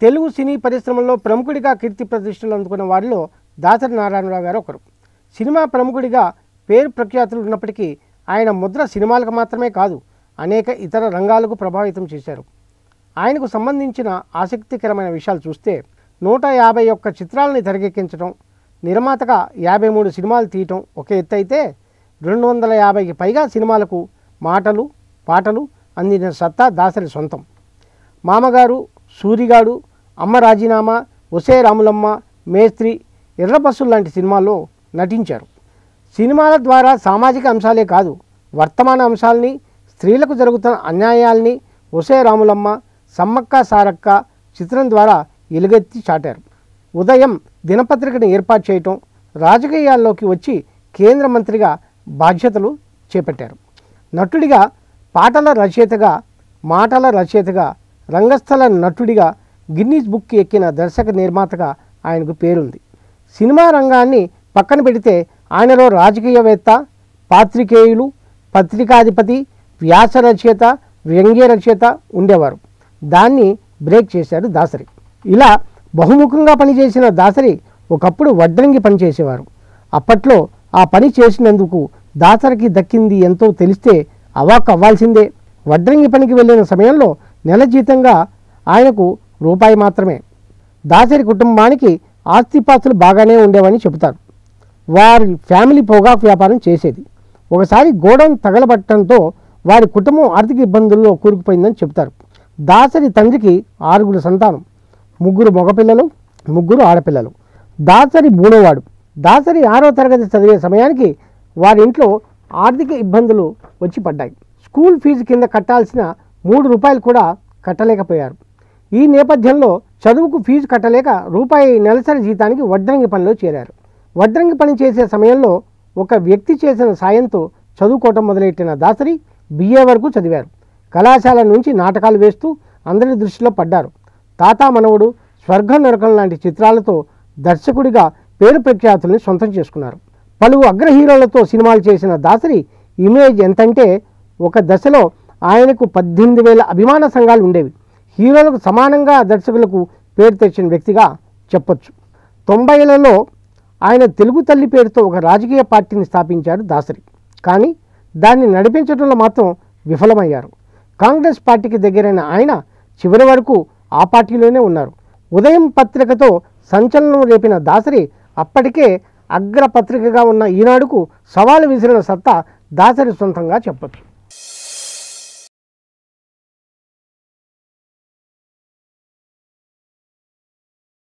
తెలుగు సినీ పరిశ్రమలో ప్రముఖుడిగా కీర్తి ప్రతిష్టలు అందుకున్న వారిలో దాసరి నారాయణరావు గారు ఒకరు. సినిమా ప్రముఖుడిగా పేరు ప్రఖ్యాతులు ఉన్నప్పటికీ ఆయన ముద్ర సినిమాలకు మాత్రమే కాదు, అనేక ఇతర రంగాలకు ప్రభావితం చేశారు. ఆయనకు సంబంధించిన ఆసక్తికరమైన విషయాలు చూస్తే 151 చిత్రాలని తెరకెక్కించడం, నిర్మాతగా 53 సినిమాలు తీయటం ఒక ఎత్తు అయితే 250కి పైగా సినిమాలకు మాటలు పాటలు అందిన సత్తా దాసరి సొంతం. మామగారు, సూరిగాడు, అమ్మ రాజీనామా, ఒసే రాములమ్మ, మేస్త్రి, ఎర్రబస్సులు లాంటి సినిమాల్లో నటించారు. సినిమాల ద్వారా సామాజిక అంశాలే కాదు, వర్తమాన అంశాలని, స్త్రీలకు జరుగుతున్న అన్యాయాల్ని ఒసే రాములమ్మ, సమ్మక్క సారక్క చిత్రం ద్వారా ఎలుగెత్తి చాటారు. ఉదయం దినపత్రికను ఏర్పాటు చేయటం, రాజకీయాల్లోకి వచ్చి కేంద్ర మంత్రిగా బాధ్యతలు చేపట్టారు. నటుడిగా, పాటల రచయితగా, మాటల రచయితగా, రంగస్థల నటుడిగా గిన్నీస్ బుక్ ఎక్కిన దర్శక నిర్మాతగా ఆయనకు పేరుంది. సినిమా రంగాన్ని పక్కన పెడితే ఆయనలో రాజకీయవేత్త, పాత్రికేయులు, పత్రికాధిపతి, వ్యాస రచయిత, వ్యంగ్య రచయిత ఉండేవారు. దాన్ని బ్రేక్ చేశారు దాసరి. ఇలా బహుముఖంగా పనిచేసిన దాసరి ఒకప్పుడు వడ్రంగి పనిచేసేవారు. అప్పట్లో ఆ పని చేసినందుకు దాసరికి దక్కింది ఎంతో తెలిస్తే అవాక్ అవ్వాల్సిందే. వడ్రంగి పనికి వెళ్ళిన సమయంలో నెల జీతంగా ఆయనకు రూపాయి మాత్రమే. దాసరి కుటుంబానికి ఆస్తిపాస్తులు బాగానే ఉండేవని చెబుతారు. వారి ఫ్యామిలీ పొగాకు వ్యాపారం చేసేది. ఒకసారి గోడౌన్ తగలబట్టడంతో వారి కుటుంబం ఆర్థిక ఇబ్బందుల్లో కూరుకుపోయిందని చెబుతారు. దాసరి తండ్రికి 6 సంతానం, 3 మగపిల్లలు, 3 ఆడపిల్లలు. దాసరి 3వాడు. దాసరి 6వ తరగతి చదివే సమయానికి వారి ఇంట్లో ఆర్థిక ఇబ్బందులు వచ్చి పడ్డాయి. స్కూల్ ఫీజు కింద కట్టాల్సిన 3 రూపాయలు కూడా కట్టలేకపోయారు. ఈ నేపథ్యంలో చదువుకు ఫీజు కట్టలేక రూపాయి నెలసరి జీతానికి వడ్రంగి పనిలో చేరారు. వడ్రంగి పని చేసే సమయంలో ఒక వ్యక్తి చేసిన సాయంతో చదువుకోవటం మొదలెట్టిన దాసరి BA వరకు చదివారు. కళాశాల నుంచి నాటకాలు వేస్తూ అందరి దృష్టిలో పడ్డారు. తాతా మనవడు, స్వర్గం నరకం లాంటి చిత్రాలతో దర్శకుడిగా పేరు ప్రఖ్యాతుల్ని సొంతం చేసుకున్నారు. పలువు అగ్ర హీరోలతో సినిమాలు చేసిన దాసరి ఇమేజ్ ఎంతంటే ఒక దశలో ఆయనకు 18,000 అభిమాన సంఘాలు ఉండేవి. హీరోలకు సమానంగా దర్శకులకు పేరు తెచ్చిన వ్యక్తిగా చెప్పొచ్చు. 90లలో ఆయన తెలుగు తల్లి పేరుతో ఒక రాజకీయ పార్టీని స్థాపించారు దాసరి. కానీ దాన్ని నడిపించడంలో మాత్రం విఫలమయ్యారు. కాంగ్రెస్ పార్టీకి దగ్గరైన ఆయన చివరి వరకు ఆ పార్టీలోనే ఉన్నారు. ఉదయం పత్రికతో సంచలనం రేపిన దాసరి అప్పటికే అగ్రపత్రికగా ఉన్న ఈనాడుకు సవాలు విసిరిన సత్తా దాసరి సొంతంగా చెప్పొచ్చు.